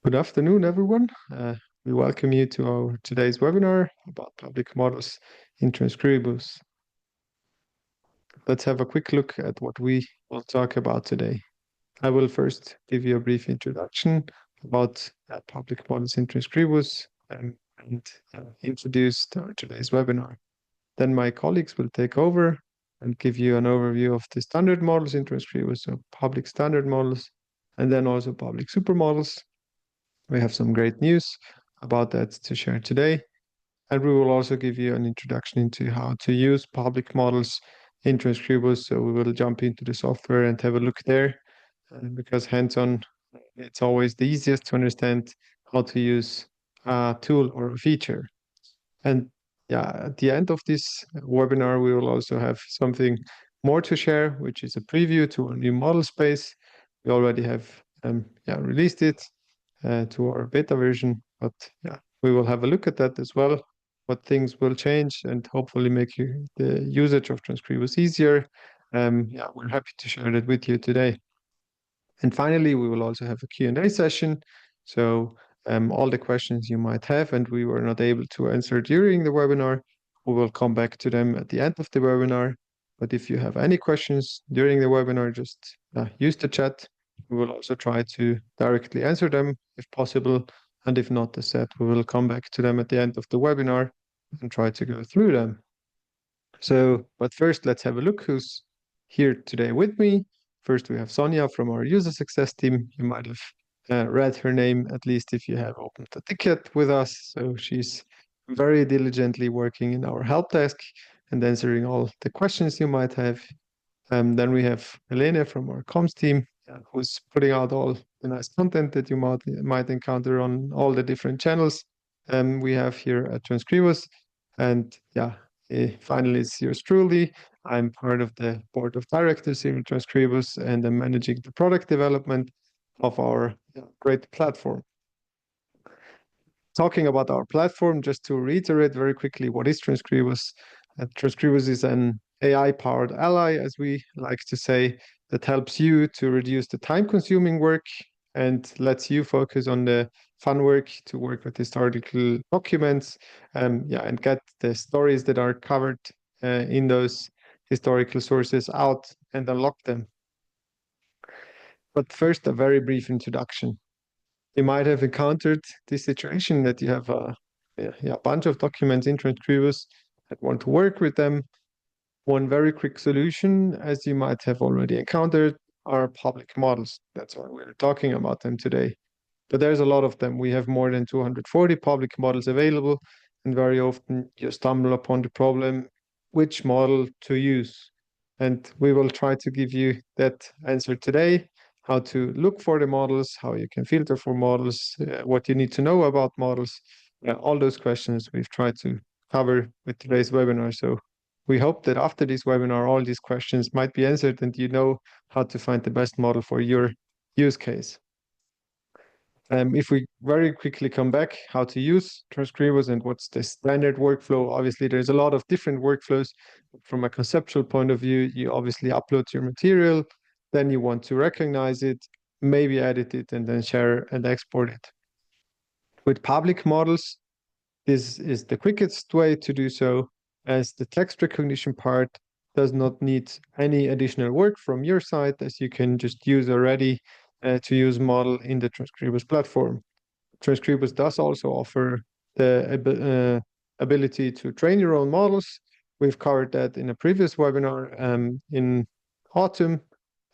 Good afternoon, everyone. We welcome you to our today's webinar about public models in Transkribus. Let's have a quick look at what we will talk about today. I will first give you a brief introduction about public models in Transkribus and introduce today's webinar. Then my colleagues will take over and give you an overview of the standard models in Transkribus, so public standard models, and then also public supermodels. We have some great news about that to share today. And we will also give you an introduction into how to use public models in Transkribus. So we will jump into the software and have a look there, because hands-on, it's always the easiest to understand how to use a tool or a feature. And yeah, at the end of this webinar, we will also have something more to share, which is a preview to our new model space. We already have released it to our beta version, but yeah, we will have a look at that as well, what things will change and hopefully make the usage of Transkribus easier. Yeah, we're happy to share that with you today. And finally, we will also have a Q&A session. So all the questions you might have and we were not able to answer during the webinar, we will come back to them at the end of the webinar. But if you have any questions during the webinar, just use the chat. We will also try to directly answer them if possible. And if not, as said, we will come back to them at the end of the webinar and try to go through them. So, but first, let's have a look who's here today with me. First, we have Sonia from our user success team. You might have read her name, at least if you have opened a ticket with us. So she's very diligently working in our help desk and answering all the questions you might have. Then we have Helene from our comms team, who's putting out all the nice content that you might encounter on all the different channels we have here at Transkribus. And yeah, finally, it's yours truly. I'm part of the board of directors here at Transkribus, and I'm managing the product development of our great platform. Talking about our platform, just to reiterate very quickly, what is Transkribus? Transkribus is an AI-powered ally, as we like to say, that helps you to reduce the time-consuming work and lets you focus on the fun work to work with historical documents, and get the stories that are covered in those historical sources out and unlock them. But first, a very brief introduction. You might have encountered this situation that you have a bunch of documents in Transkribus and want to work with them. One very quick solution, as you might have already encountered, are public models. That's why we're talking about them today. But there's a lot of them. We have more than 240 public models available, and very often you stumble upon the problem, which model to use. And we will try to give you that answer today, how to look for the models, how you can filter for models, what you need to know about models. All those questions we've tried to cover with today's webinar. So we hope that after this webinar, all these questions might be answered and you know how to find the best model for your use case. If we very quickly come back, how to use Transkribus and what's the standard workflow. Obviously, there's a lot of different workflows. From a conceptual point of view, you obviously upload your material, then you want to recognize it, maybe edit it, and then share and export it. With public models, this is the quickest way to do so, as the text recognition part does not need any additional work from your side, as you can just use already to use model in the Transkribus platform. Transkribus does also offer the ability to train your own models. We've covered that in a previous webinar in autumn.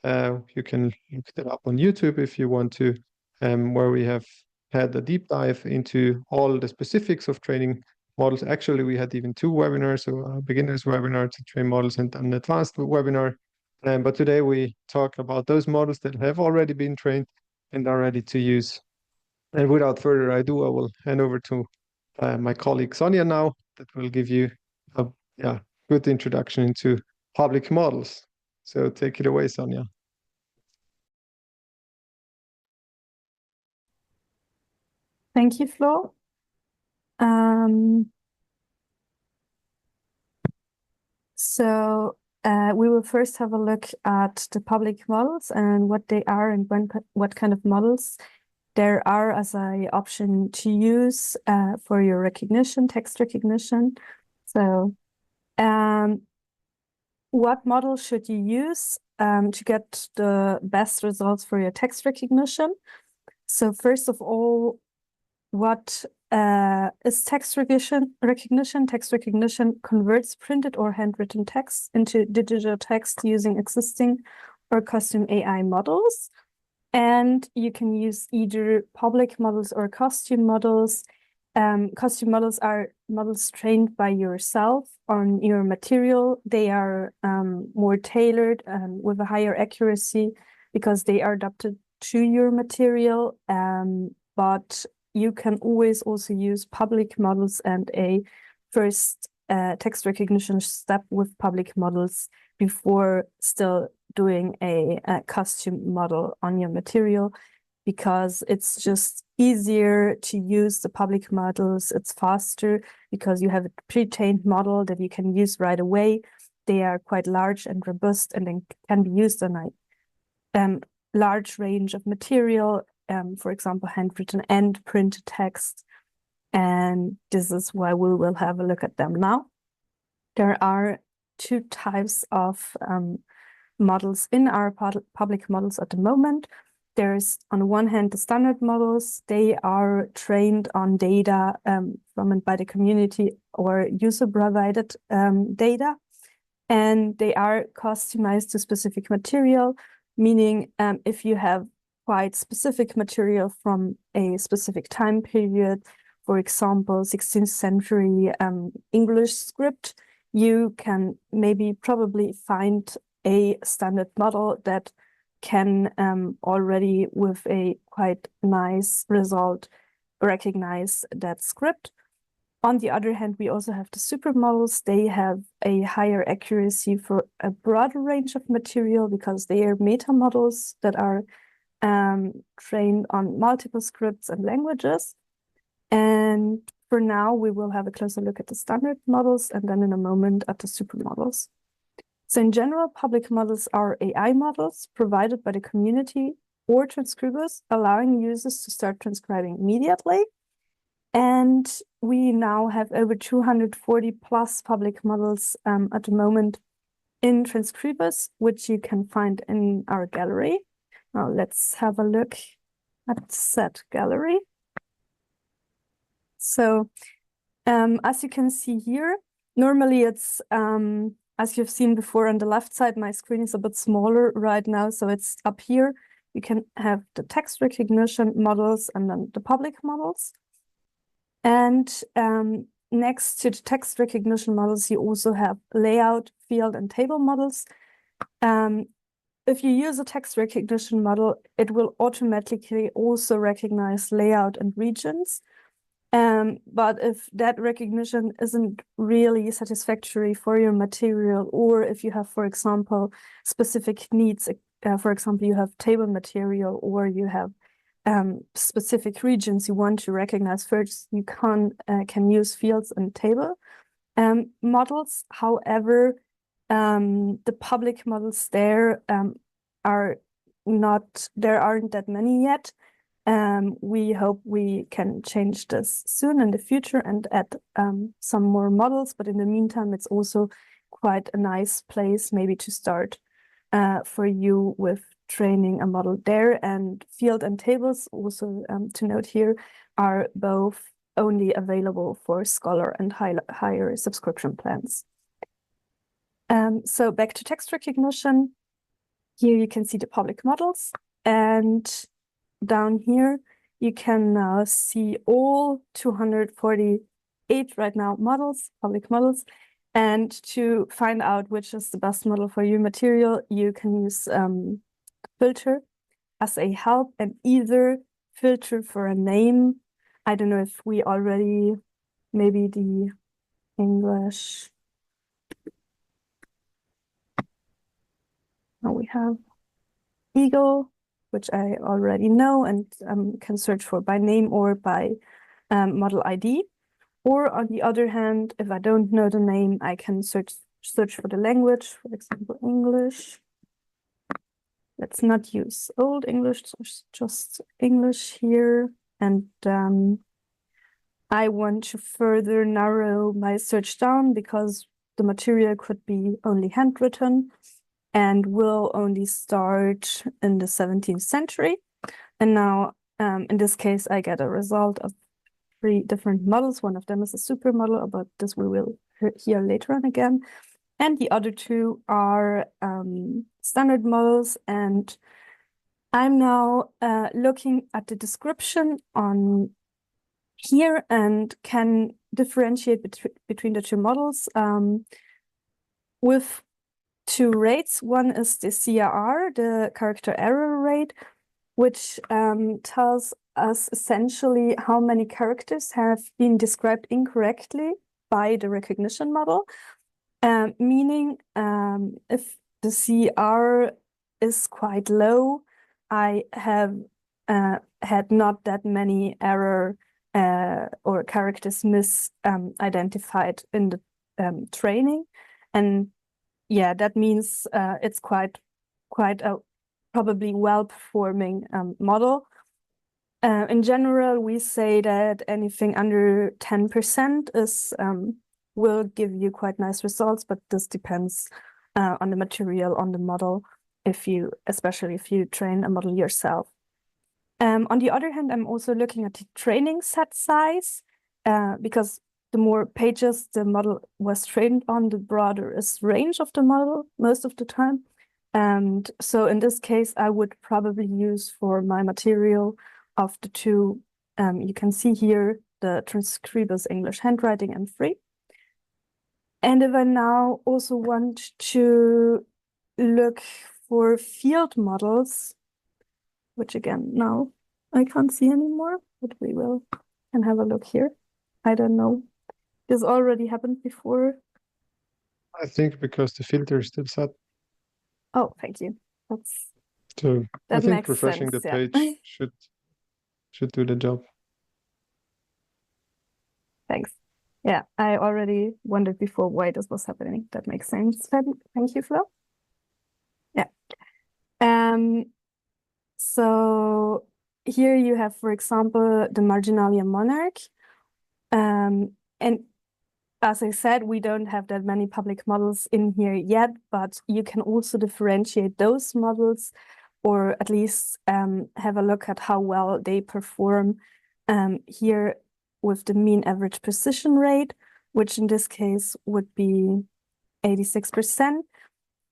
You can look that up on YouTube if you want to, where we have had a deep dive into all the specifics of training models. Actually, we had even two webinars, so a beginner's webinar to train models and an advanced webinar. But today we talk about those models that have already been trained and are ready to use. And without further ado, I will hand over to my colleague Sonia now, that will give you a good introduction into public models. So take it away, Sonia. Thank you, Flo. We will first have a look at the public models and what they are and what kind of models there are as an option to use for your recognition, text recognition. So what model should you use to get the best results for your text recognition? So first of all, what is text recognition? Text recognition converts printed or handwritten text into digital text using existing or custom AI models. And you can use either public models or custom models. Custom models are models trained by yourself on your material. They are more tailored and with a higher accuracy because they are adapted to your material. But you can always also use public models and a first text recognition step with public models before still doing a custom model on your material, because it's just easier to use the public models. It's faster because you have a pre-trained model that you can use right away. They are quite large and robust and then can be used on a large range of material, for example, handwritten and printed text. And this is why we will have a look at them now. There are two types of models in our public models at the moment. There's on the one hand the standard models. They are trained on data from and by the community or user provided data, and they are customized to specific material, meaning if you have quite specific material from a specific time period, for example 16th century English script, you can probably find a standard model that can already with a quite nice result recognize that script. On the other hand, we also have the supermodels. They have a higher accuracy for a broader range of material because they are meta models that are trained on multiple scripts and languages. And for now, we will have a closer look at the standard models and then in a moment at the supermodels. So in general, public models are AI models provided by the community or Transkribus, allowing users to start transcribing immediately. And we now have over 240 plus public models at the moment in Transkribus, which you can find in our gallery. Now let's have a look at that gallery. So as you can see here, normally it's, as you've seen before on the left side, my screen is a bit smaller right now, so it's up here. You can have the text recognition models and then the public models. And next to the text recognition models, you also have layout, field, and table models. If you use a text recognition model, it will automatically also recognize layout and regions. But if that recognition isn't really satisfactory for your material, or if you have, for example, specific needs, for example, you have table material or you have specific regions you want to recognize first, you can use fields and table models. However, the public models there aren't that many yet. We hope we can change this soon in the future and add some more models, but in the meantime, it's also quite a nice place maybe to start for you with training a model there. And field and tables, also to note here, are both only available for Scholar and higher subscription plans. So back to text recognition. Here you can see the public models, and down here you can now see all 248 right now models, public models. And to find out which is the best model for your material, you can use filter as a help and either filter for a name. I don't know if we already, maybe the English. Now we have Eagle, which I already know and can search for by name or by model ID. Or on the other hand, if I don't know the name, I can search for the language, for example, English. let's not use Old English, just English here. And I want to further narrow my search down because the material could be only handwritten and will only start in the 17th century. And now, in this case, I get a result of 3 different models. One of them is a supermodel, but this we will hear later on again. And the other 2 are standard models. And I'm now looking at the description on here and can differentiate between the 2 models with 2 rates. One is the CER, the character error rate, which tells us essentially how many characters have been described incorrectly by the recognition model. Meaning if the CER is quite low, I have had not that many error or characters misidentified in the training. And yeah, that means it's quite a probably well-performing model. In general, we say that anything under 10% is will give you quite nice results, but this depends on the material, on the model, especially if you train a model yourself. On the other hand, I'm also looking at the training set size because the more pages the model was trained on, the broader is range of the model most of the time. And so in this case, I would probably use for my material of the 2, you can see here, the Transkribus English handwriting and free. And if I now also want to look for field models, which again, now I can't see anymore, but we can have a look here. I don't know. This already happened before. I think because the filter is still set. Oh, thank you. So I That think makes refreshing sense, the yeah. page should do the job. Thanks. Yeah, I already wondered before why this was happening. That makes sense. Thank you, Flo. Yeah. So here you have, for example, the Marginalia monarch. And as I said, we don't have that many public models in here yet, but you can also differentiate those models, or at least have a look at how well they perform here with the mean average precision rate, which in this case would be 86%.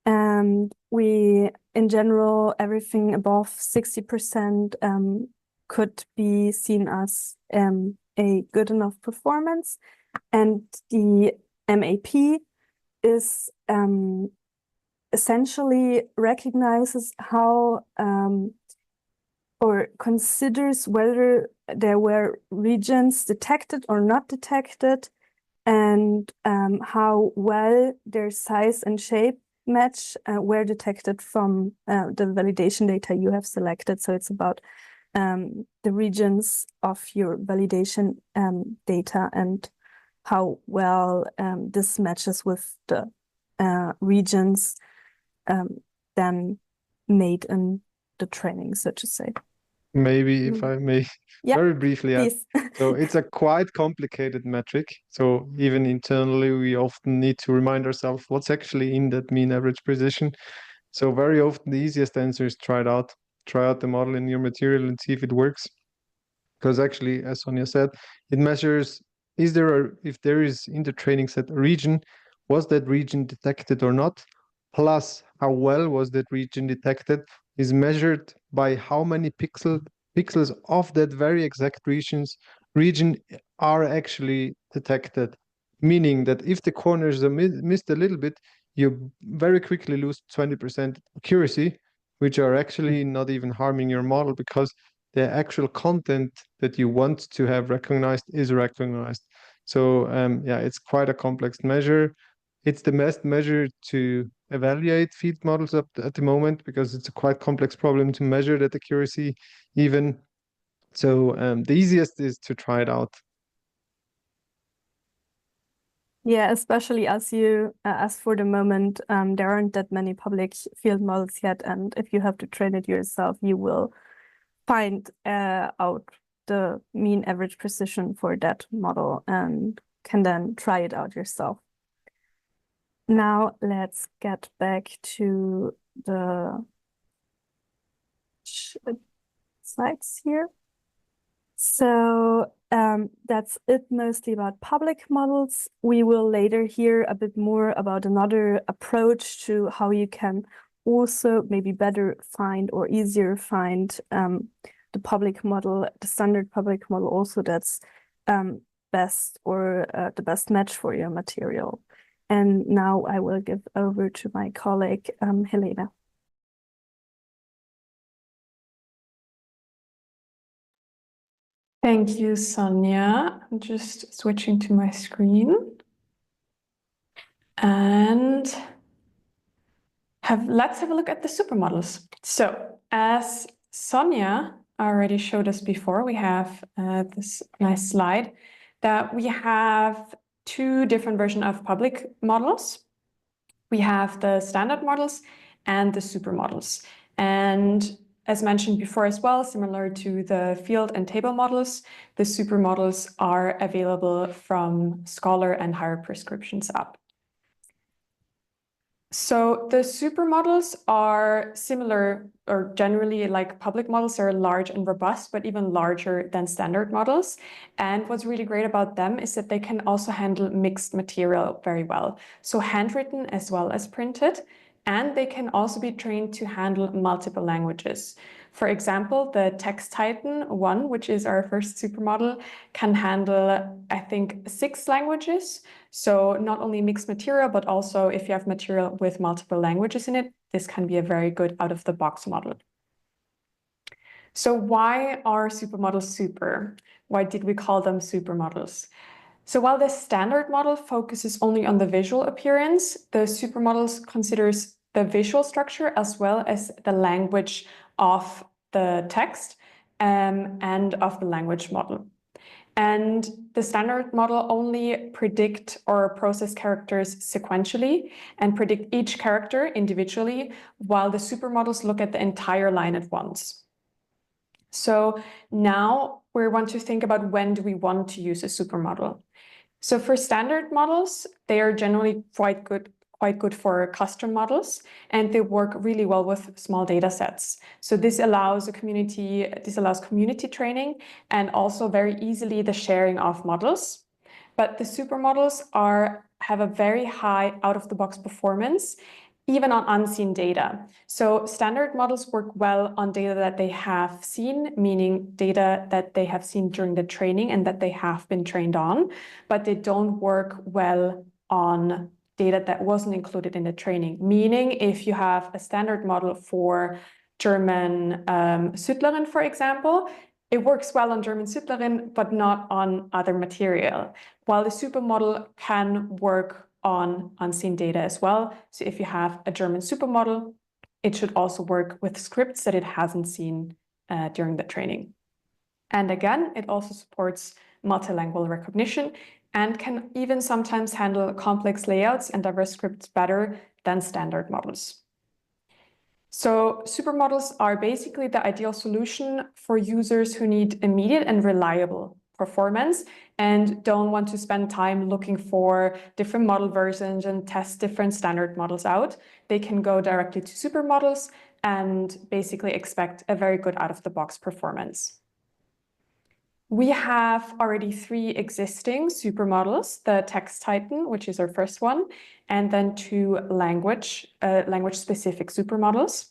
And in general, everything above 60% could be seen as a good enough performance. And the MAP is essentially recognizes how or considers whether there were regions detected or not detected, and how well their size and shape match were detected from the validation data you have selected. So it's about the regions of your validation data and how well this matches with the regions then made in the training, so to say. Maybe if I may very briefly add. Please. So it's a quite complicated metric. So even internally, we often need to remind ourselves what's actually in that mean average precision. So very often the easiest answer is try out the model in your material and see if it works. Because actually, as Sonia said, it measures if there is in the training set a region, was that region detected or not? Plus, how well was that region detected is measured by how many pixels of that very exact region are actually detected. Meaning that if the corners are missed a little bit, you very quickly lose 20% accuracy, which are actually not even harming your model because the actual content that you want to have recognized is recognized. So yeah, it's quite a complex measure. It's the best measure to evaluate field models at the moment because it's a quite complex problem to measure that accuracy even. So the easiest is to try it out. Yeah, especially as for the moment, there aren't that many public field models yet, and if you have to train it yourself, you will find out the mean average precision for that model and can then try it out yourself. Now let's get back to the slides here. So that's it mostly about public models. We will later hear a bit more about another approach to how you can also maybe better find or easier find the public model, the standard public model also that's best or the best match for your material. And now I will give over to my colleague, Helena. Thank you, Sonia. I'm just switching to my screen. And let's have a look at the supermodels. So as Sonia already showed us before, we have this nice slide that we have two different versions of public models. We have the standard models and the supermodels. And as mentioned before as well, similar to the field and table models, the supermodels are available from Scholar and Higher Prescriptions app. So the supermodels are similar, or generally like public models are large and robust, but even larger than standard models. And what's really great about them is that they can also handle mixed material very well. So handwritten as well as printed. And they can also be trained to handle multiple languages. For example, the TextTitan 1, which is our first supermodel, can handle, I think, 6 languages. So not only mixed material, but also if you have material with multiple languages in it, this can be a very good out-of-the-box model. So why are supermodels super? Why did we call them supermodels? So while the standard model focuses only on the visual appearance, the supermodels considers the visual structure as well as the language of the text and of the language model. And the standard model only predict or process characters sequentially and predict each character individually, while the supermodels look at the entire line at once. So now we want to think about when do we want to use a supermodel. So for standard models, they are generally quite good for custom models, and they work really well with small data sets. So this allows community training and also very easily the sharing of models. But the supermodels have a very high out-of-the-box performance, even on unseen data. So standard models work well on data that they have seen, meaning data that they have seen during the training and that they have been trained on, but they don't work well on data that wasn't included in the training. Meaning if you have a standard model for German Südlerin, for example, it works well on German Südlerin, but not on other material. While the supermodel can work on unseen data as well. So if you have a German supermodel, it should also work with scripts that it hasn't seen during the training. And again, it also supports multilingual recognition and can even sometimes handle complex layouts and diverse scripts better than standard models. So supermodels are basically the ideal solution for users who need immediate and reliable performance and don't want to spend time looking for different model versions and test different standard models out. They can go directly to supermodels and basically expect a very good out-of-the-box performance. We have already 3 existing supermodels, the TextTitan, which is our first one, and then 2 language-specific supermodels.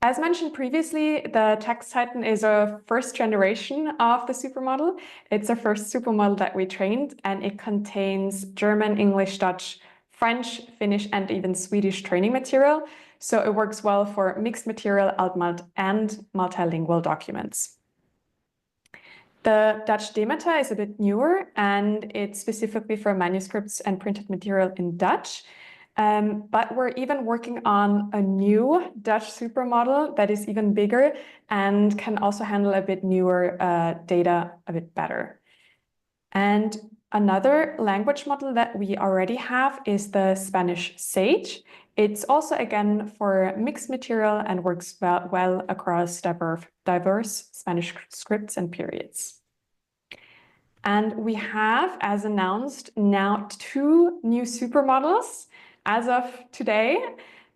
As mentioned previously, the TextTitan is a first generation of the supermodel. It's our first supermodel that we trained, and it contains German, English, Dutch, French, Finnish, and even Swedish training material. So it works well for mixed material, Altmalt, and multilingual documents. The Dutch Demeter is a bit newer, and it's specifically for manuscripts and printed material in Dutch. But we're even working on a new Dutch supermodel that is even bigger and can also handle a bit newer data a bit better. And Another language model that we already have is the Spanish Sage. It's also, again, for mixed material and works well across diverse Spanish scripts and periods. And we have, as announced, now 2 new supermodels as of today,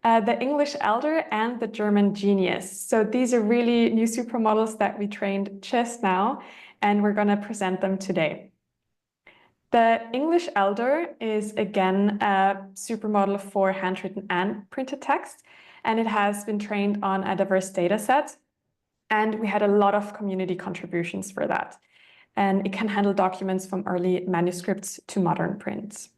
the English Elder and the German Genius. So these are really new supermodels that we trained just now, and we're going to present them today. The English Elder is, again, a supermodel for handwritten and printed text, and it has been trained on a diverse data set, and we had a lot of community contributions for that. And it can handle documents from early manuscripts to modern prints.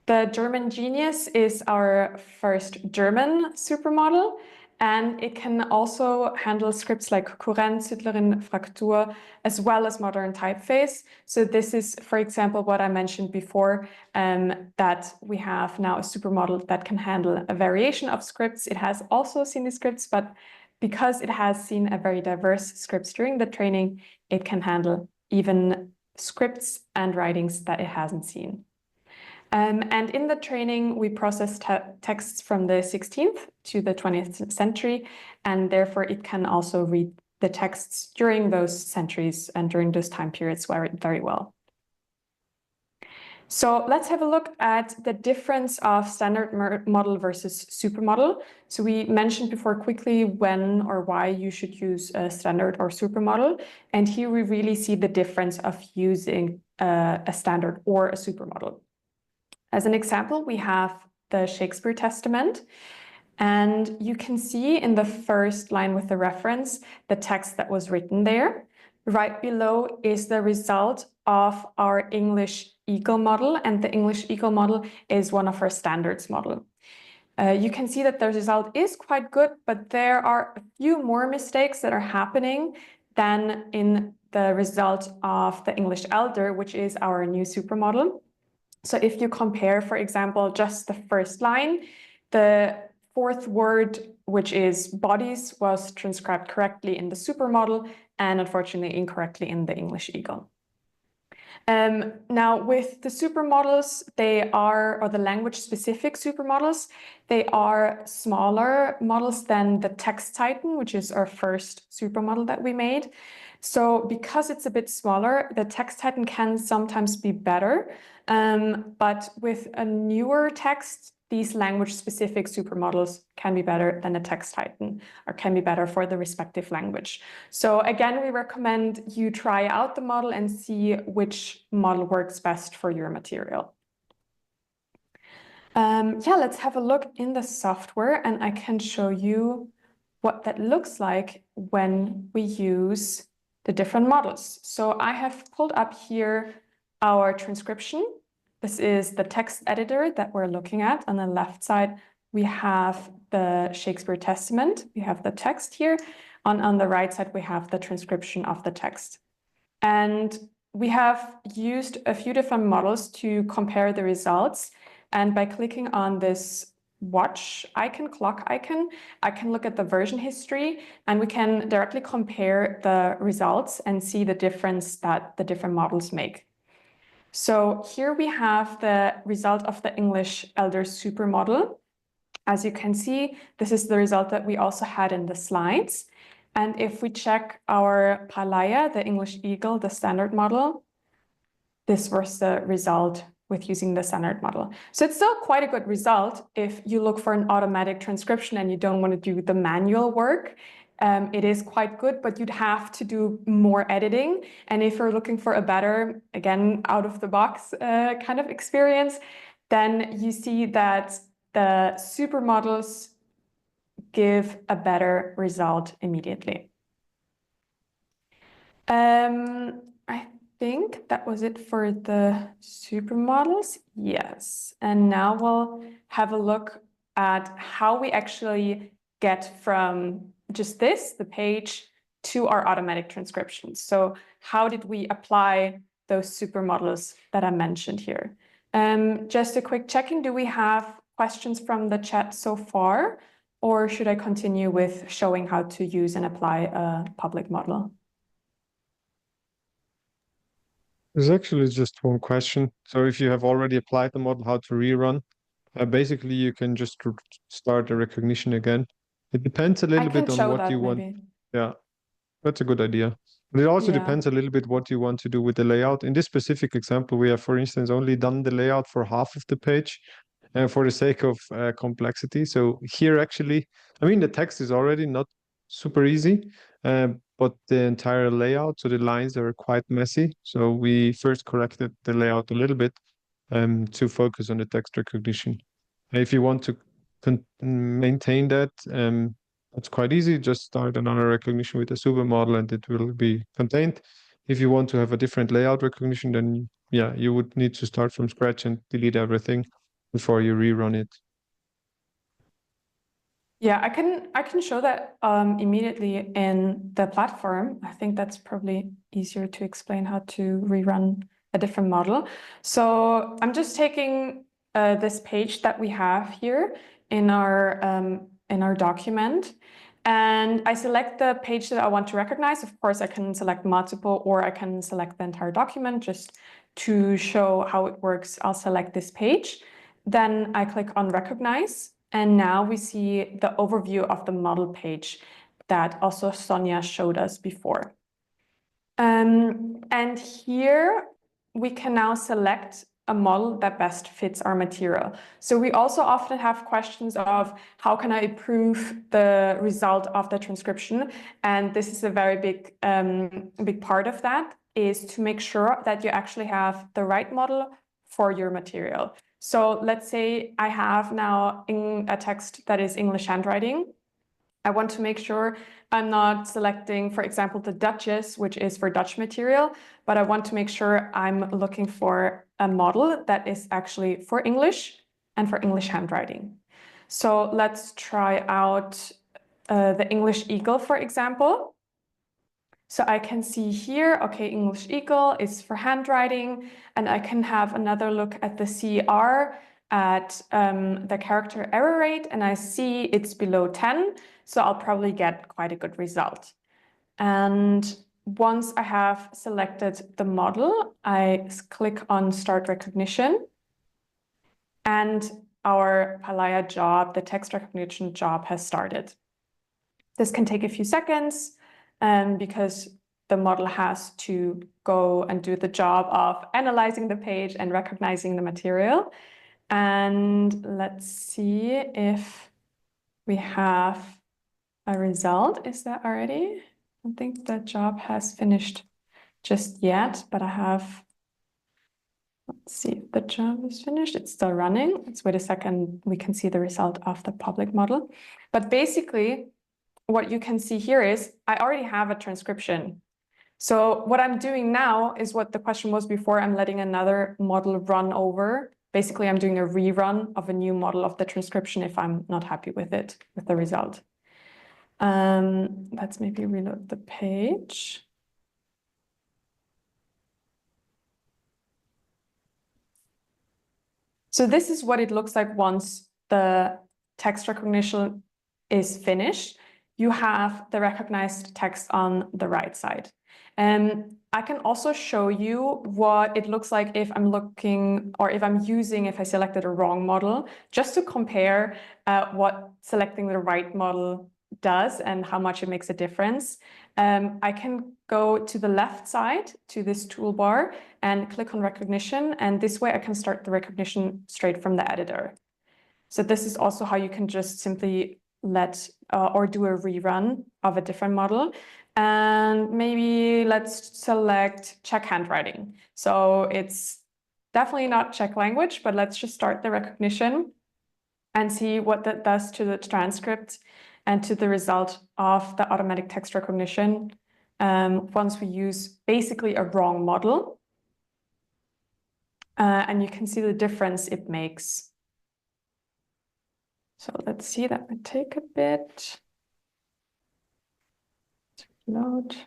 The German Genius is our first German supermodel, and it can also handle scripts like Kurrent, Südlerin, Fraktur, as well as modern typeface. So this is, for example, what I mentioned before, that we have now a supermodel that can handle a variation of scripts. It has also seen the scripts, but because it has seen a very diverse scripts during the training, it can handle even scripts and writings that it hasn't seen. And in the training, we processed texts from the 16th to the 20th century, and therefore it can also read the texts during those centuries and during those time periods very well. So let's have a look at the difference of standard model versus supermodel. So we mentioned before quickly when or why you should use a standard or supermodel. And here we really see the difference of using a standard or a supermodel. As an example, we have the Shakespeare Testament. And you can see in the first line with the reference, the text that was written there. Right below is the result of our English Eagle model, and the English Eagle model is one of our standards model. You can see that the result is quite good, but there are a few more mistakes that are happening than in the result of the English Elder, which is our new supermodel. So if you compare, for example, just the first line, the 4th word, which is bodies, was transcribed correctly in the supermodel and unfortunately incorrectly in the English Eagle. Now with the supermodels, or the language-specific supermodels, they are smaller models than the Text Titan, which is our first supermodel that we made. So because it's a bit smaller, the Text Titan can sometimes be better, but with a newer text, these language-specific supermodels can be better than a Text Titan, or can be better for the respective language. So again, we recommend you try out the model and see which model works best for your material. Yeah, let's have a look in the software, and I can show you what that looks like when we use the different models. So I have pulled up here our transcription. This is the text editor that we're looking at. On the left side, we have the Shakespeare Testament. We have the text here. On the right side, we have the transcription of the text. And we have used a few different models to compare the results. And by clicking on this watch icon, clock icon, I can look at the version history, and we can directly compare the results and see the difference that the different models make. So here we have the result of the English Elder supermodel. As you can see, this is the result that we also had in the slides. And if we check our Palaya, the English Eagle, the standard model, this was the result with using the standard model. So it's still quite a good result if you look for an automatic transcription and you don't want to do the manual work. It is quite good, but you'd have to do more editing. And if you're looking for a better, again, out-of-the-box kind of experience, then you see that the supermodels give a better result immediately. I think that was it for the supermodels. Yes. And now we'll have a look at how we actually get from just this, the page, to our automatic transcriptions. So how did we apply those supermodels that I mentioned here? Just a quick checking. Do we have questions from the chat so far? Or should I continue with showing how to use and apply a public model? There's actually just one question. So if you have already applied the model, how to rerun? Basically, you can just start the recognition again. It depends a I little can bit on show what that you want. maybe. Yeah, that's a good idea. But it also Yeah. depends a little bit what you want to do with the layout. In this specific example, we have, for instance, only done the layout for half of the page for the sake of complexity. So here, actually, I mean, the text is already not super easy, but the entire layout, so the lines are quite messy. So we first corrected the layout a little bit to focus on the text recognition. If you want to maintain that, it's quite easy. Just start another recognition with a supermodel and it will be contained. If you want to have a different layout recognition, then yeah, you would need to start from scratch and delete everything before you rerun it. Yeah, I can show that immediately in the platform. I think that's probably easier to explain how to rerun a different model. So I'm just taking this page that we have here in our document, and I select the page that I want to recognize. Of course, I can select multiple, or I can select the entire document just to show how it works. I'll select this page. Then I click on recognize. And now we see the overview of the model page that also Sonia showed us before. And here we can now select a model that best fits our material. So we also often have questions of how can I improve the result of the transcription? And this is a very big part of that, is to make sure that you actually have the right model for your material. So let's say I have now a text that is English handwriting. I want to make sure I'm not selecting, for example, the Duchess, which is for Dutch material, but I want to make sure I'm looking for a model that is actually for English and for English handwriting. So let's try out the English Eagle, for example. So I can see here, okay, English Eagle is for handwriting, and I can have another look at the CR at the character error rate, and I see it's below 10, so I'll probably get quite a good result. And once I have selected the model, I click on Start Recognition, and our Palaya job, the text recognition job, has started. This can take a few seconds, because the model has to go and do the job of analyzing the page and recognizing the material. And let's see if we have a result. Is that already? I don't think the job has finished just yet, but let's see if the job is finished. It's still running. Let's wait a second. We can see the result of the public model. But basically, what you can see here is I already have a transcription. So what I'm doing now is what the question was before. I'm letting another model run over. Basically, I'm doing a rerun of a new model of the transcription if I'm not happy with it, with the result. Let's maybe reload the page. So this is what it looks like once the text recognition is finished. You have the recognized text on the right side. I can also show you what it looks like if I'm looking, or if I'm using, if I selected a wrong model, just to compare what selecting the right model does and how much it makes a difference. I can go to the left side to this toolbar and click on recognition, and this way I can start the recognition straight from the editor. So this is also how you can just simply let or do a rerun of a different model. And maybe let's select Czech handwriting. So it's definitely not Czech language, but let's just start the recognition and see what that does to the transcript and to the result of the automatic text recognition once we use basically a wrong model. And you can see the difference it makes. So let's see, that might take a bit. Load. Okay,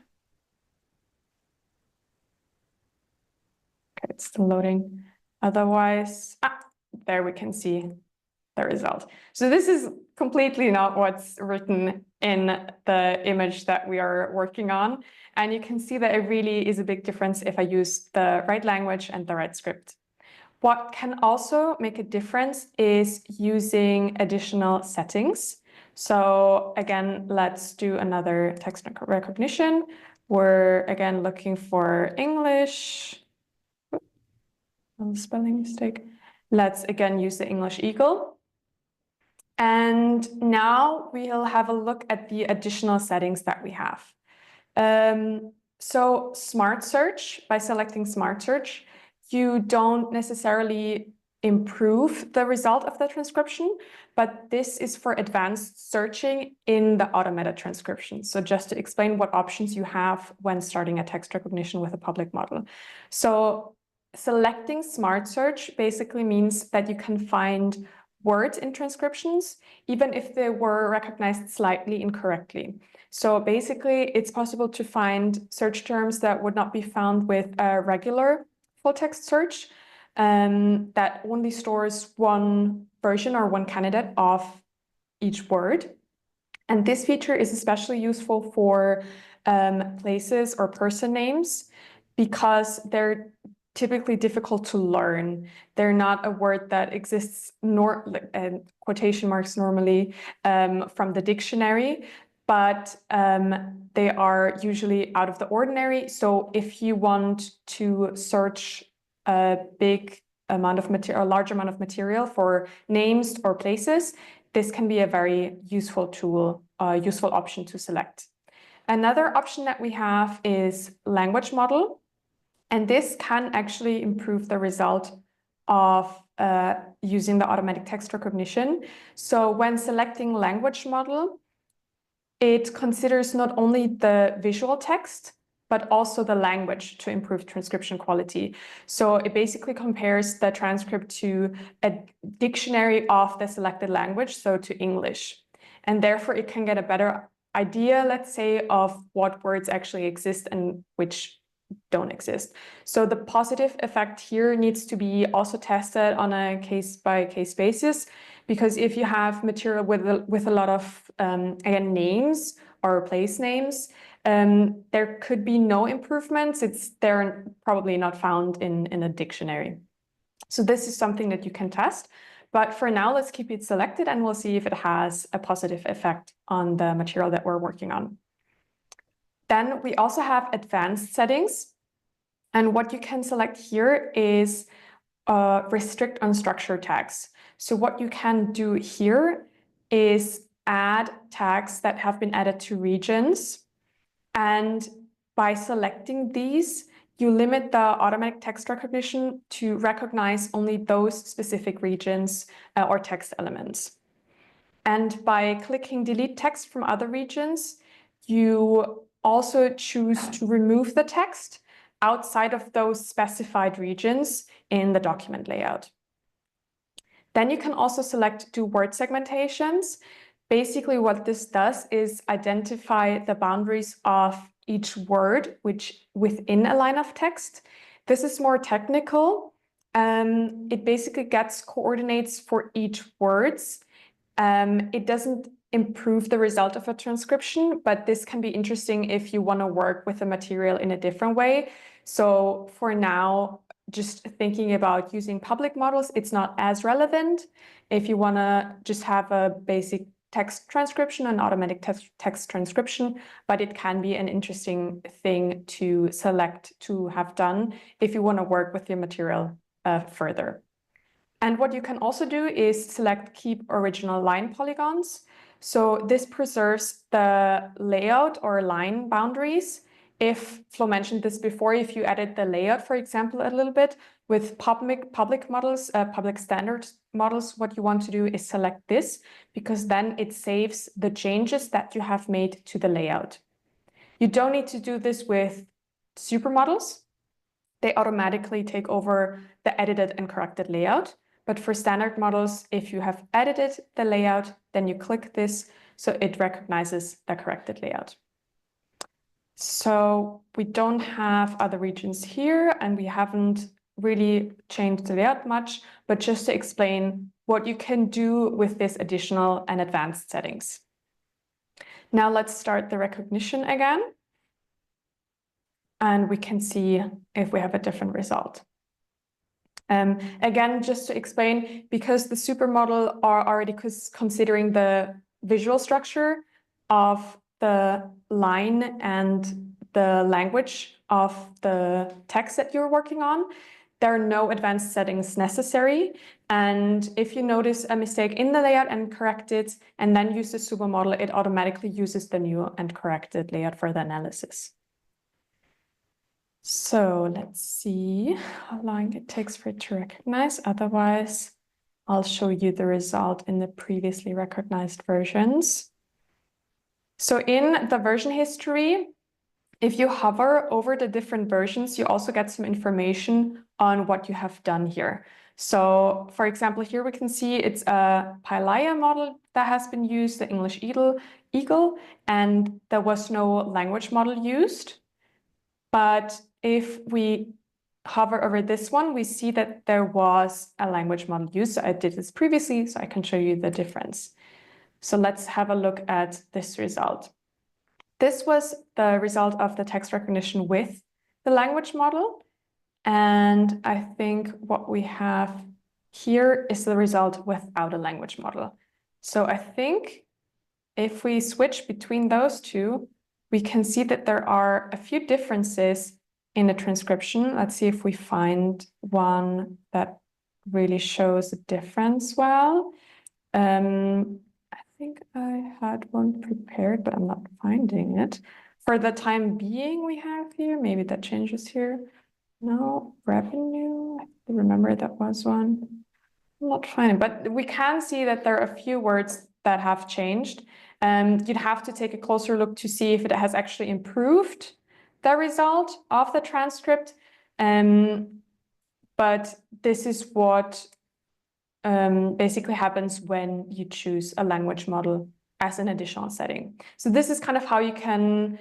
it's still loading. Otherwise, there we can see the result. So this is completely not what's written in the image that we are working on. And you can see that it really is a big difference if I use the right language and the right script. What can also make a difference is using additional settings. So again, let's do another text recognition. We're again looking for English. Spelling mistake. Let's again use the English Eagle. And now we'll have a look at the additional settings that we have. So Smart Search, by selecting Smart Search, you don't necessarily improve the result of the transcription, but this is for advanced searching in the automated transcription. So just to explain what options you have when starting a text recognition with a public model. So selecting Smart Search basically means that you can find words in transcriptions, even if they were recognized slightly incorrectly. So basically, it's possible to find search terms that would not be found with a regular full text search that only stores one version or one candidate of each word. And this feature is especially useful for places or person names because they're typically difficult to learn. They're not a word that exists, quotation marks normally, from the dictionary, but they are usually out of the ordinary. So if you want to search a big amount of material, a large amount of material for names or places, this can be a very useful tool, useful option to select. Another option that we have is language model. And this can actually improve the result of using the automatic text recognition. So when selecting language model, it considers not only the visual text, but also the language to improve transcription quality. So it basically compares the transcript to a dictionary of the selected language, so to English. And therefore it can get a better idea, let's say, of what words actually exist and which don't exist. So the positive effect here needs to be also tested on a case-by-case basis, because if you have material with a lot of again names or place names, there could be no improvements. They're probably not found in a dictionary. So this is something that you can test. But for now, let's keep it selected and we'll see if it has a positive effect on the material that we're working on. Then we also have advanced settings. And what you can select here is restrict unstructured tags. So what you can do here is add tags that have been added to regions. And by selecting these, you limit the automatic text recognition to recognize only those specific regions or text elements. And by clicking delete text from other regions, you also choose to remove the text outside of those specified regions in the document layout. Then you can also select do word segmentations. Basically what this does is identify the boundaries of each word within a line of text. This is more technical. It basically gets coordinates for each words. It doesn't improve the result of a transcription, but this can be interesting if you want to work with the material in a different way. So for now, just thinking about using public models, it's not as relevant. If you want to just have a basic text transcription and automatic text transcription, but it can be an interesting thing to select to have done if you want to work with your material further. And what you can also do is select keep original line polygons. So this preserves the layout or line boundaries. If Flo mentioned this before, if you edit the layout, for example, a little bit with public models, public standard models, what you want to do is select this, because then it saves the changes that you have made to the layout. You don't need to do this with supermodels. They automatically take over the edited and corrected layout. But for standard models, if you have edited the layout, then you click this, so it recognizes the corrected layout. So we don't have other regions here, and we haven't really changed the layout much, but just to explain what you can do with this additional and advanced settings. Now let's start the recognition again. And we can see if we have a different result. Again, just to explain, because the supermodel are already considering the visual structure of the line and the language of the text that you're working on, there are no advanced settings necessary. And if you notice a mistake in the layout and correct it, and then use the supermodel, it automatically uses the new and corrected layout for the analysis. So let's see how long it takes for it to recognize. Otherwise, I'll show you the result in the previously recognized versions. So in the version history, if you hover over the different versions, you also get some information on what you have done here. So for example, here we can see it's a Pylaya model that has been used, the English Eagle, and there was no language model used. But if we hover over this one, we see that there was a language model used. So I did this previously, so I can show you the difference. So let's have a look at this result. This was the result of the text recognition with the language model. And I think what we have here is the result without a language model. So I think if we switch between those two, we can see that there are a few differences in the transcription. Let's see if we find one that really shows a difference well. I think I had one prepared, but I'm not finding it. For the time being we have here, maybe that changes here. No, revenue, I remember that was one. I'm not finding, but we can see that there are a few words that have changed. You'd have to take a closer look to see if it has actually improved the result of the transcript. But this is what basically happens when you choose a language model as an additional setting. So this is kind of how you can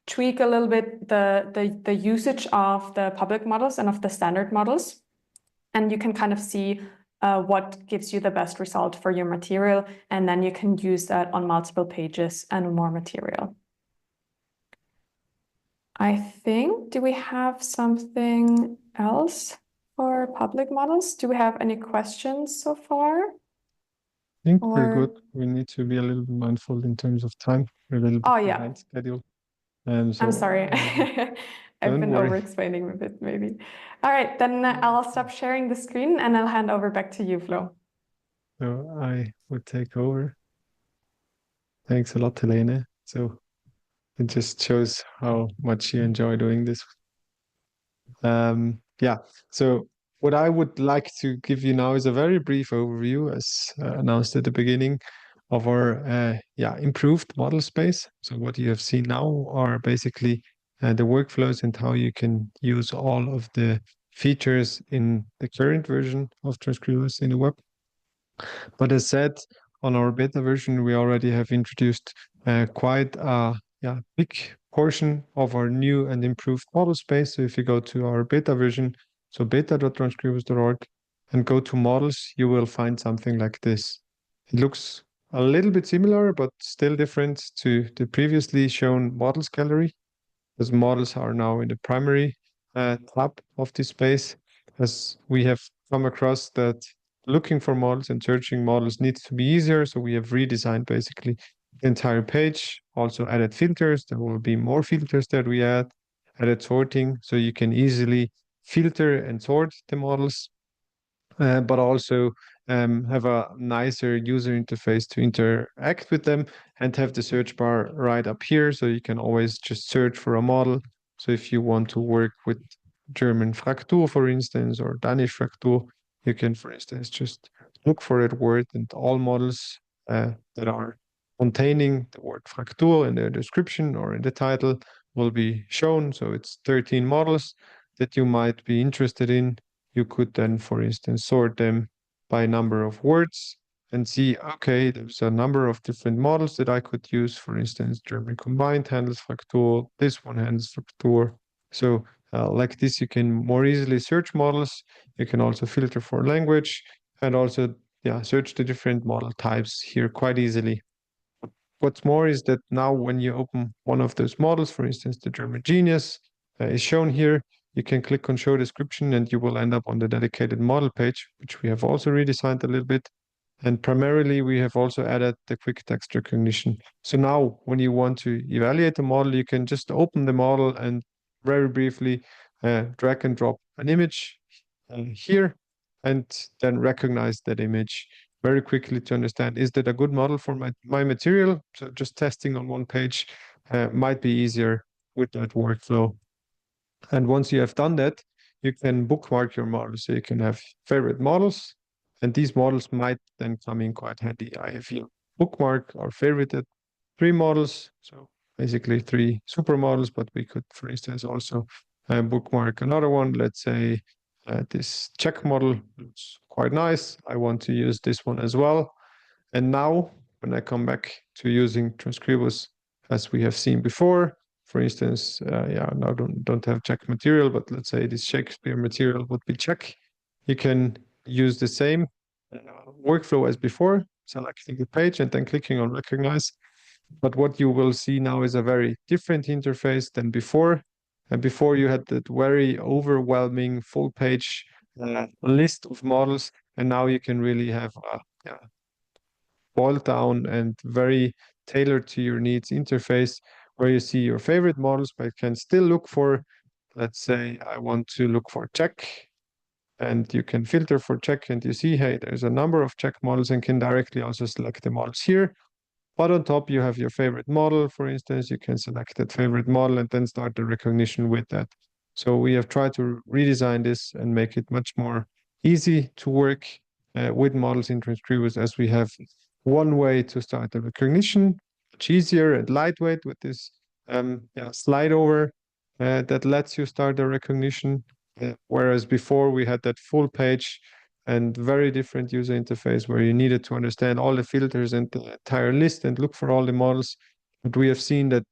tweak a little bit the usage of the public models and of the standard models. And you can kind of see what gives you the best result for your material. And then you can use that on multiple pages and more material. I think, do we have something else for public models? Do we have any questions so far? I think we're good. We need to be a little bit mindful in terms of time. We're a little bit behind schedule. So, I'm sorry. I've been worry. over-explaining a bit, maybe. All right, then I'll stop sharing the screen and I'll hand over back to you, Flo. So I would take over. Thanks a lot, Helene. So it just shows how much you enjoy doing this. Yeah, so what I would like to give you now is a very brief overview, as announced at the beginning, of our improved model space. So what you have seen now are basically the workflows and how you can use all of the features in the current version of Transkribus in the web. But as said, on our beta version, we already have introduced quite a big portion of our new and improved model space. So if you go to our beta version, so beta.transkribus.org, and go to models, you will find something like this. It looks a little bit similar, but still different to the previously shown models gallery, because models are now in the primary tab of this space, as we have come across that looking for models and searching models needs to be easier. So we have redesigned basically the entire page, also added filters. There will be more filters that we added sorting, so you can easily filter and sort the models, but also have a nicer user interface to interact with them, and have the search bar right up here, so you can always just search for a model. So if you want to work with German Fraktur, for instance, or Danish Fraktur, you can, for instance, just look for that word, and all models that are containing the word Fraktur in the description or in the title will be shown. So it's 13 models that you might be interested in. You could then, for instance, sort them by number of words and see, okay, there's a number of different models that I could use. For instance, German combined handles Fraktur, this one handles Fraktur. So like this, you can more easily search models. You can also filter for language and also search the different model types here quite easily. what's more is that now when you open one of those models, for instance, the German Genius is shown here, you can click on show description and you will end up on the dedicated model page, which we have also redesigned a little bit. And primarily, we have also added the quick text recognition. So now when you want to evaluate the model, you can just open the model and very briefly drag and drop an image here and then recognize that image very quickly to understand, is that a good model for my material? So just testing on one page might be easier with that workflow. And once you have done that, you can bookmark your model. So you can have favorite models, and these models might then come in quite handy. I have here bookmark or favorited 3 models. So basically 3 supermodels, but we could, for instance, also bookmark another one. Let's say this check model looks quite nice. I want to use this one as well. And now when I come back to using Transkribus, as we have seen before, for instance, now don't have check material, but let's say this Shakespeare material would be check. You can use the same workflow as before, selecting the page and then clicking on recognize. But what you will see now is a very different interface than before. And before you had that very overwhelming full page list of models, and now you can really have a boiled down and very tailored to your needs interface where you see your favorite models, but can still look for, let's say, I want to look for check, and you can filter for check and you see, hey, there's a number of check models and can directly also select the models here. But on top, you have your favorite model, for instance, you can select that favorite model and then start the recognition with that. So we have tried to redesign this and make it much more easy to work with models in Transkribus, as we have one way to start the recognition, much easier and lightweight with this slide over that lets you start the recognition. Whereas before we had that full page and very different user interface where you needed to understand all the filters and the entire list and look for all the models. But we have seen that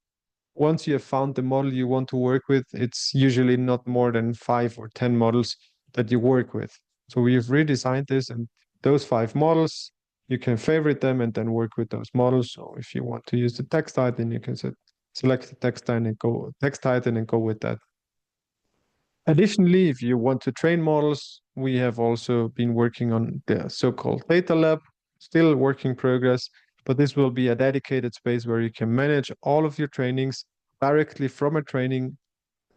once you have found the model you want to work with, it's usually not more than 5 or 10 models that you work with. So we have redesigned this, and those 5 models, you can favorite them and then work with those models. So if you want to use the text item, you can select the text item and go with that. Additionally, if you want to train models, we have also been working on the so-called data lab, still work in progress, but this will be a dedicated space where you can manage all of your trainings directly from a training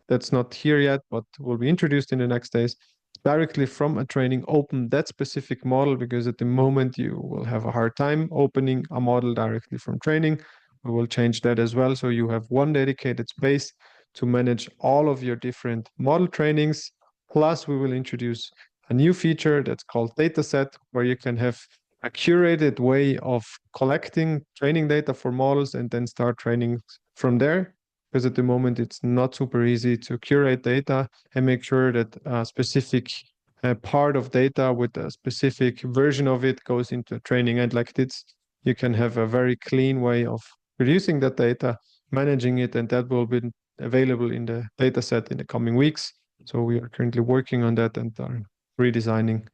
that's not here yet, but will be introduced in the next days, directly from a training, open that specific model, because at the moment you will have a hard time opening a model directly from training. We will change that as well. So you have one dedicated space to manage all of your different model trainings. Plus, we will introduce a new feature that's called dataset, where you can have a curated way of collecting training data for models and then start training from there. Because at the moment, it's not super easy to curate data and make sure that a specific part of data with a specific version of it goes into training. And like this, you can have a very clean way of producing that data, managing it, and that will be available in the dataset in the coming weeks. So we are currently working on that and are redesigning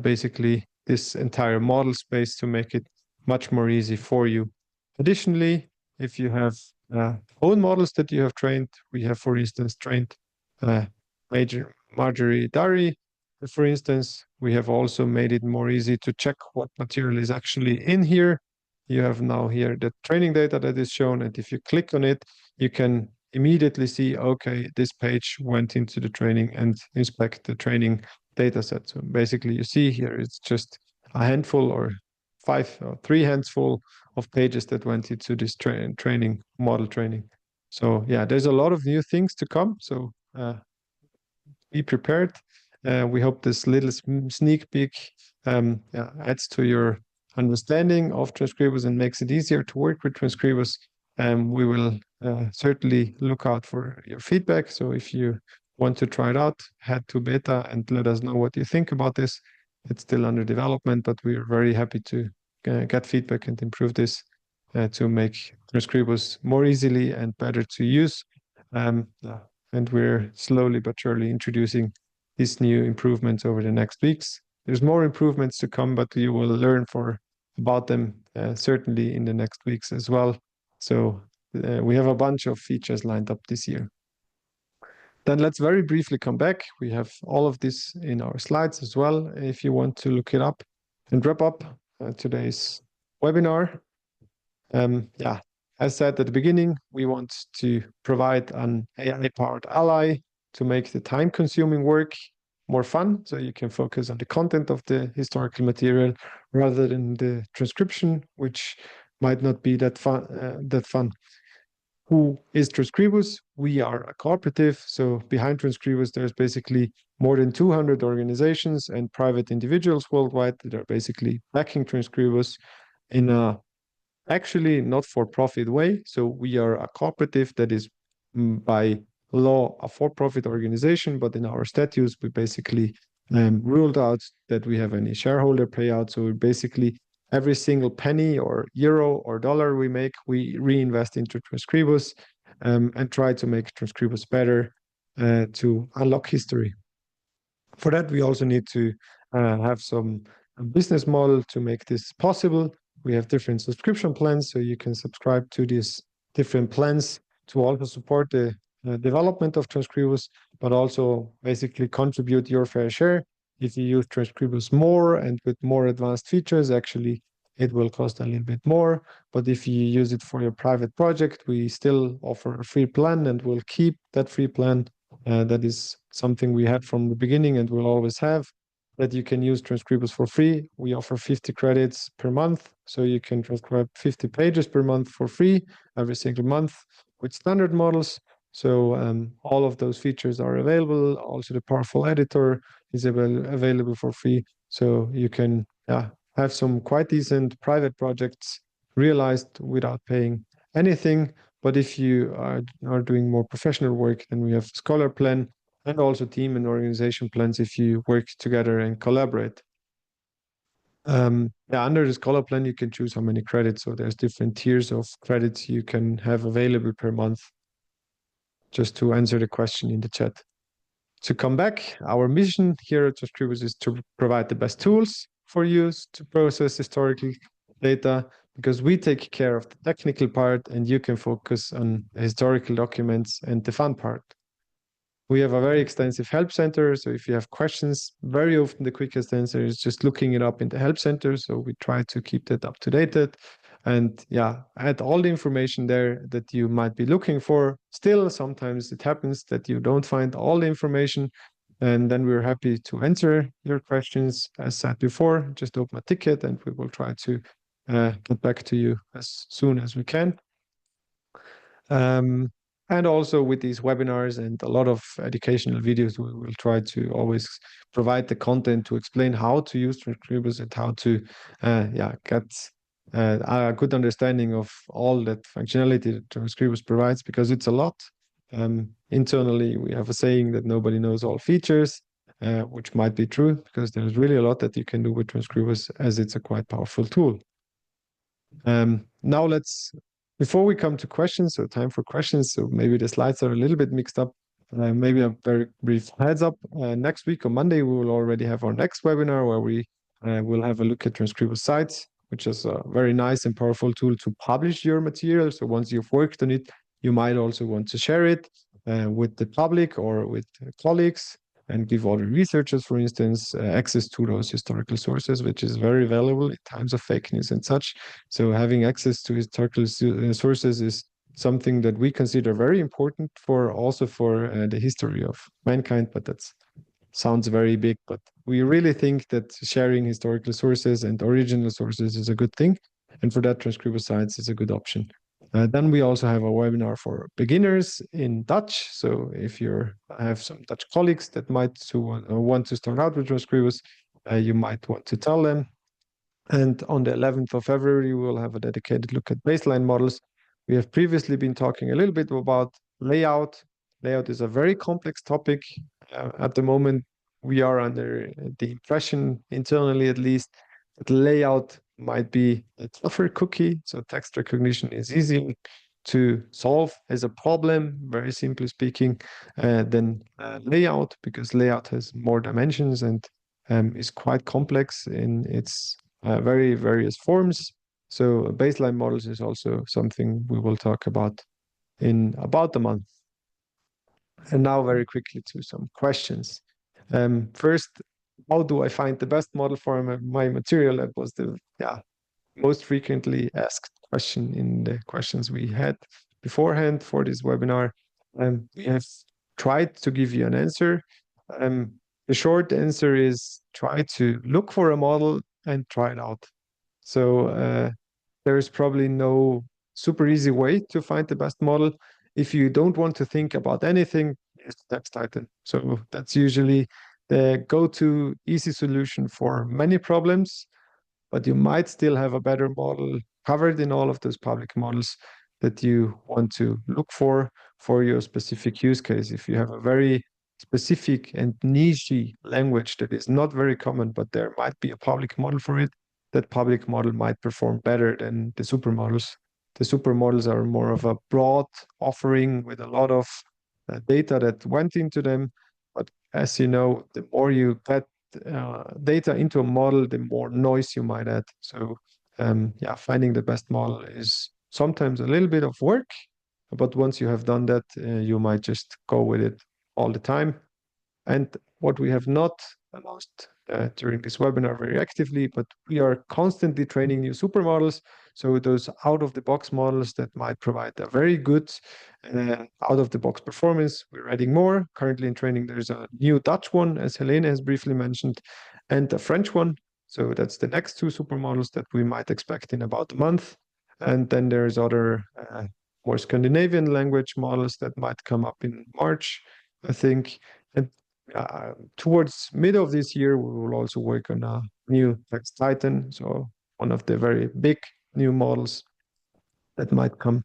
basically this entire model space to make it much more easy for you. Additionally, if you have own models that you have trained, we have, for instance, trained Marjorie Dari. For instance, we have also made it more easy to check what material is actually in here. You have now here the training data that is shown, and if you click on it, you can immediately see, okay, this page went into the training and inspect the training data set. So basically you see here, it's just a handful or 3 handful of pages that went into this training, model training. So yeah, there's a lot of new things to come. So be prepared. We hope this little sneak peek adds to your understanding of Transkribus and makes it easier to work with Transkribus. We will certainly look out for your feedback. So if you want to try it out, head to beta and let us know what you think about this. It's still under development, but we are very happy to get feedback and improve this to make Transkribus more easily and better to use. And we're slowly but surely introducing these new improvements over the next weeks. There's more improvements to come, but you will learn about them certainly in the next weeks as well. So we have a bunch of features lined up this year. Then let's very briefly come back. We have all of this in our slides as well, if you want to look it up, and wrap up today's webinar. Yeah, as said at the beginning, we want to provide an AI-powered ally to make the time-consuming work more fun, so you can focus on the content of the historical material rather than the transcription, which might not be that fun. Who is Transkribus? We are a cooperative. So behind Transkribus, there's basically more than 200 organizations and private individuals worldwide that are basically backing Transkribus in a actually not for-profit way. So we are a cooperative that is by law a for-profit organization, but in our statutes, we basically ruled out that we have any shareholder payout. So we basically every single penny or euro or dollar we make, we reinvest into Transkribus and try to make Transkribus better to unlock history. For that, we also need to have some business model to make this possible. We have different subscription plans, so you can subscribe to these different plans to also support the development of Transkribus, but also basically contribute your fair share. If you use Transkribus more and with more advanced features, actually it will cost a little bit more. But if you use it for your private project, we still offer a free plan and we'll keep that free plan. That is something we had from the beginning and will always have, that you can use Transkribus for free. We offer 50 credits per month, so you can transcribe 50 pages per month for free every single month with standard models. So all of those features are available. Also, the powerful editor is available for free. So you can have some quite decent private projects realized without paying anything. But if you are doing more professional work, then we have Scholar Plan and also team and organization plans if you work together and collaborate. Under the Scholar Plan, you can choose how many credits. So there's different tiers of credits you can have available per month. Just to answer the question in the chat. To come back, our mission here at Transkribus is to provide the best tools for use to process historical data, because we take care of the technical part and you can focus on historical documents and the fun part. We have a very extensive help center, so if you have questions, very often the quickest answer is just looking it up in the help center. So we try to keep that up to date and add all the information there that you might be looking for. Still, sometimes it happens that you don't find all the information, and then we're happy to answer your questions. As said before, just open a ticket and we will try to get back to you as soon as we can. And also with these webinars and a lot of educational videos, we will try to always provide the content to explain how to use Transkribus and how to get a good understanding of all that functionality that Transkribus provides, because it's a lot. Internally, we have a saying that nobody knows all features, which might be true, because there's really a lot that you can do with Transkribus, as it's a quite powerful tool. Now before we come to questions, so time for questions, so maybe the slides are a little bit mixed up. Maybe a very brief heads up. Next week on Monday, we will already have our next webinar where we will have a look at Transkribus sites, which is a very nice and powerful tool to publish your material. So once you've worked on it, you might also want to share it with the public or with colleagues, and give all the researchers, for instance, access to those historical sources, which is very valuable in times of fake news and such. So having access to historical sources is something that we consider very important for the history of mankind, but that sounds very big. But we really think that sharing historical sources and original sources is a good thing. And for that, Transkribus Sites is a good option. Then we also have a webinar for beginners in Dutch. So if you have some Dutch colleagues that might want to start out with Transkribus, you might want to tell them. And on the 11th of February, we will have a dedicated look at baseline models. We have previously been talking a little bit about layout. Layout is a very complex topic. At the moment, we are under the impression, internally at least, that layout might be a tougher cookie. So text recognition is easy to solve as a problem, very simply speaking, than layout, because layout has more dimensions and is quite complex in its very various forms. So baseline models is also something we will talk about in about a month. And now very quickly to some questions. First, how do I find the best model for my material? That was the most frequently asked question in the questions we had beforehand for this webinar. We have tried to give you an answer. The short answer is try to look for a model and try it out. So there is probably no super easy way to find the best model. If you don't want to think about anything, use TextTitan. So that's usually the go-to easy solution for many problems, but you might still have a better model covered in all of those public models that you want to look for your specific use case. If you have a very specific and niche language that is not very common, but there might be a public model for it, that public model might perform better than the supermodels. The supermodels are more of a broad offering with a lot of data that went into them. But as you know, the more you get data into a model, the more noise you might add. So finding the best model is sometimes a little bit of work, but once you have done that, you might just go with it all the time. And what we have not announced during this webinar very actively, but we are constantly training new supermodels. So those out-of-the-box models that might provide a very good out-of-the-box performance, we're adding more. Currently in training, there's a new Dutch one, as Helene has briefly mentioned, and a French one. So that's the next two supermodels that we might expect in about a month. And then there's other more Scandinavian language models that might come up in March, I think. And towards mid of this year, we will also work on a new TextTitan, so one of the very big new models that might come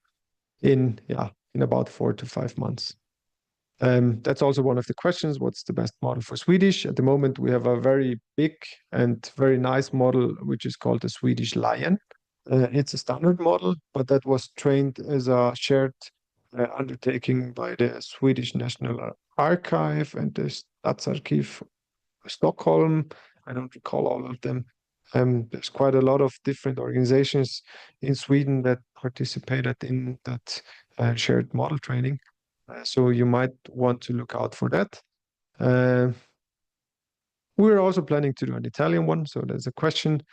in about 4 to 5 months. That's also one of the questions. What's the best model for Swedish? At the moment, we have a very big and very nice model, which is called the Swedish Lion. It's a standard model, but that was trained as a shared undertaking by the Swedish National Archive and the Stadsarkiv Stockholm. I don't recall all of them. There's quite a lot of different organizations in Sweden that participated in that shared model training. So you might want to look out for that. We're also planning to do an Italian one. So there's a question.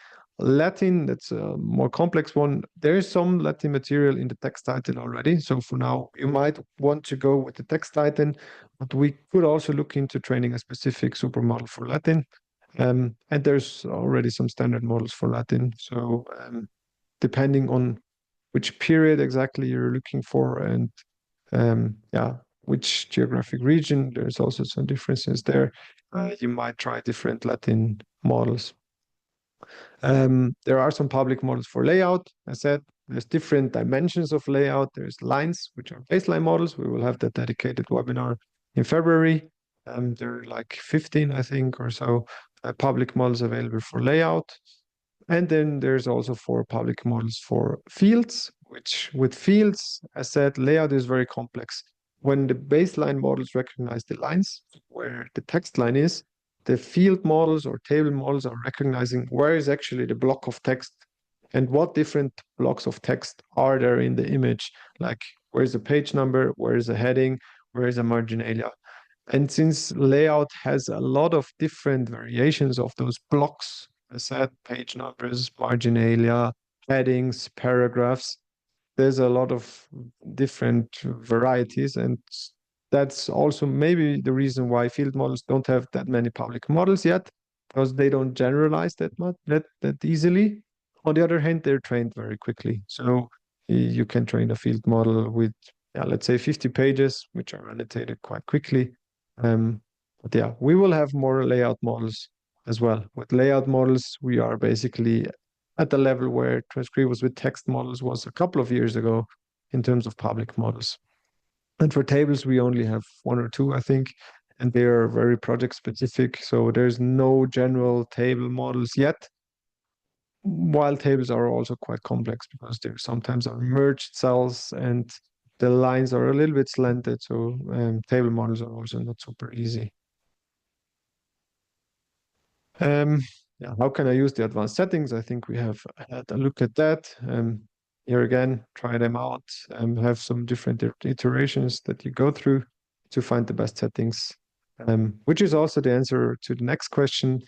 Latin, that's a more complex one. There is some Latin material in the TextTitan already. So for now, you might want to go with the TextTitan, but we could also look into training a specific supermodel for Latin. And there's already some standard models for Latin. So depending on which period exactly you're looking for and which geographic region, there's also some differences there. You might try different Latin models. There are some public models for layout. I said there's different dimensions of layout. There's lines, which are baseline models. We will have that dedicated webinar in February. There are like 15, I think, or so public models available for layout. And then there's also 4 public models for fields, which with fields, as said, layout is very complex. When the baseline models recognize the lines where the text line is, the field models or table models are recognizing where is actually the block of text and what different blocks of text are there in the image, like where's the page number, where is the heading, where is the marginalia. And since layout has a lot of different variations of those blocks, as said, page numbers, marginalia, headings, paragraphs, there's a lot of different varieties, and that's also maybe the reason why field models don't have that many public models yet, because they don't generalize that much that easily. On the other hand, they're trained very quickly. So you can train a field model with, let's say 50 pages, which are annotated quite quickly. But we will have more layout models as well. With layout models, we are basically at the level where Transkribus with text models was a couple of years ago in terms of public models. And for tables, we only have 1 or 2, I think, and they are very project specific. So there's no general table models yet. While tables are also quite complex because there sometimes are merged cells and the lines are a little bit slanted. So table models are also not super easy. yeah, how can I use the advanced settings? I think we have had a look at that. Here again, try them out, have some different iterations that you go through to find the best settings, which is also the answer to the next question.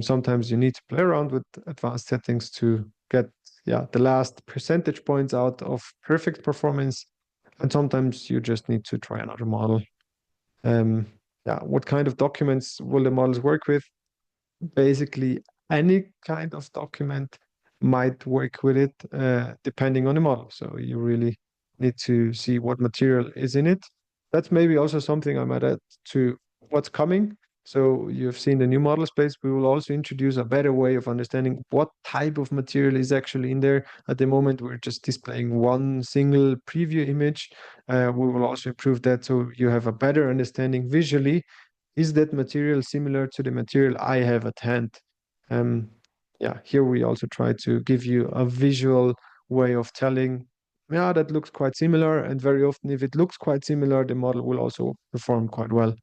Sometimes you need to play around with advanced settings to get the last percentage points out of perfect performance. And sometimes you just need to try another model. What kind of documents will the models work with? Basically, any kind of document might work with it, depending on the model. So you really need to see what material is in it. That's maybe also something I might add to what's coming. So you've seen the new model space. We will also introduce a better way of understanding what type of material is actually in there. At the moment, we're just displaying one single preview image. We will also improve that so you have a better understanding visually. Is that material similar to the material I have at hand? Here we also try to give you a visual way of telling, yeah, that looks quite similar. And very often, if it looks quite similar, the model will also perform quite well.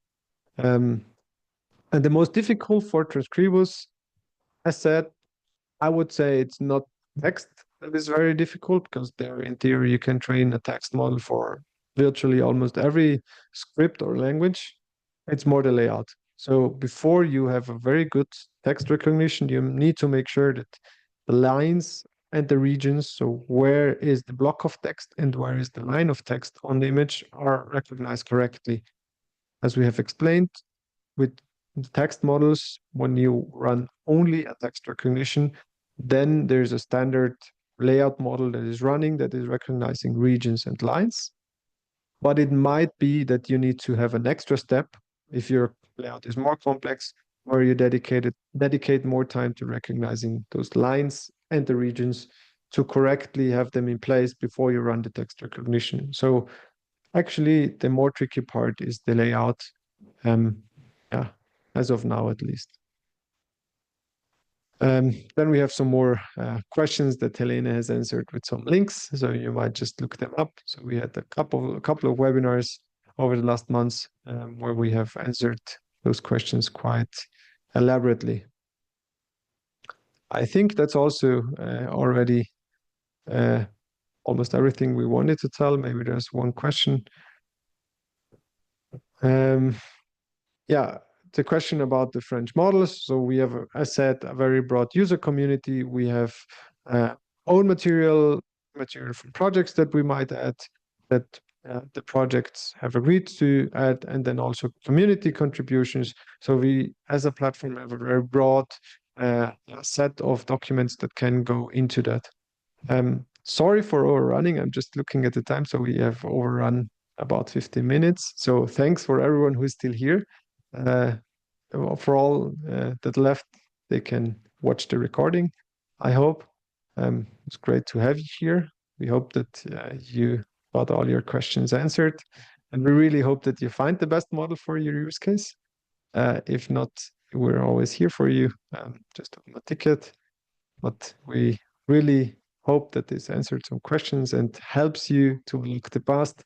And the most difficult for Transkribus, as said, I would say it's not text that is very difficult, because there, in theory, you can train a text model for virtually almost every script or language. It's more the layout. So before you have a very good text recognition, you need to make sure that the lines and the regions, so where is the block of text and where is the line of text on the image, are recognized correctly. As we have explained, with text models, when you run only a text recognition, then there's a standard layout model that is running that is recognizing regions and lines. But it might be that you need to have an extra step if your layout is more complex, where you dedicate more time to recognizing those lines and the regions to correctly have them in place before you run the text recognition. So actually, the more tricky part is the layout. As of now, at least. Then we have some more questions that Helena has answered with some links, so you might just look them up. So we had a couple of webinars over the last months where we have answered those questions quite elaborately. I think that's also already almost everything we wanted to tell. Maybe there's one question. The question about the French models. So we have, as said, a very broad user community. We have own material from projects that we might add, that the projects have agreed to add, and then also community contributions. So we, as a platform, have a very broad set of documents that can go into that. Sorry for overrunning. I'm just looking at the time. So we have overrun about 15 minutes. So thanks for everyone who's still here. For all that left, they can watch the recording, I hope. It's great to have you here. We hope that you got all your questions answered, and we really hope that you find the best model for your use case. If not, we're always here for you. Just open a ticket. But we really hope that this answered some questions and helps you to look the past,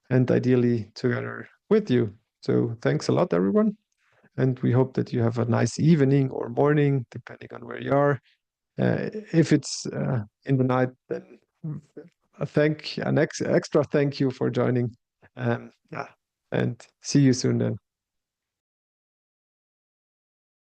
and ideally together with you. So thanks a lot, everyone. And we hope that you have a nice evening or morning, depending on where you are. If it's in the night, then an extra thank you for joining. And see you soon then.